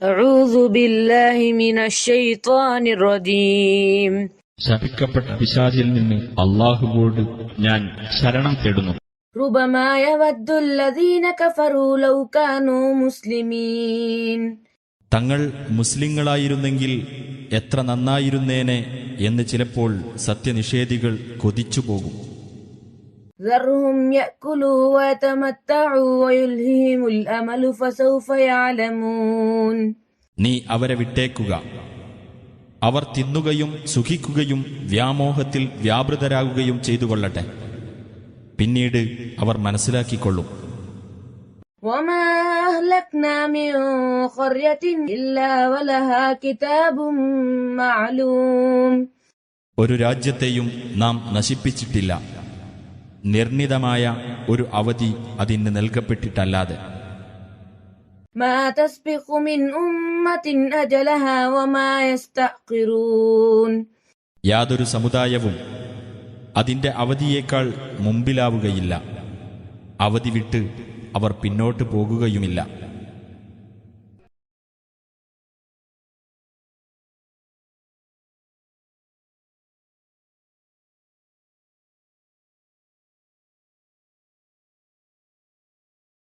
أعوذ بالله من الشيطان الرجيم. ശപിക്കപ്പെട്ട പിശാചിൽ നിന്ന് അല്ലാഹുവോട് ഞാൻ ശരണം തേടുന്നു. ربما يود الذين كفروا لو كانوا مسلمين. തങ്ങൾ മുസ്ലിങ്ങളായിരുന്നെങ്കിൽ എത്ര നന്നായിരുന്നേനെ എന്ന് ചിലപ്പോൾ സത്യനിഷേധികൾ കൊതിച്ചുപോകും. ذرهم يأكلوا ويتمتعوا ويلههم الأمل فسوف يعلمون. നീ അവരെ വിട്ടേക്കുക. അവർ തിന്നുകയും സുഖിക്കുകയും വ്യാമോഹത്തിൽ വ്യാപൃതരാകുകയും ചെയ്തുകൊള്ളട്ടെ. പിന്നീട് അവർ മനസ്സിലാക്കിക്കൊള്ളും. وما أهلكنا من قرية إلا ولها كتاب معلوم. ഒരു രാജ്യത്തെയും നാം നശിപ്പിച്ചിട്ടില്ല, നിർണിതമായ ഒരു അവധി അതിന് നൽകപ്പെട്ടിട്ടല്ലാതെ. ما تسبق من أمة أجلها وما يستأخرون. യാതൊരു സമുദായവും അതിന്റെ അവധിയേക്കാൾ മുമ്പിലാവുകയില്ല, അവധി വിട്ട് അവർ പിന്നോട്ട് പോകുകയുമില്ല.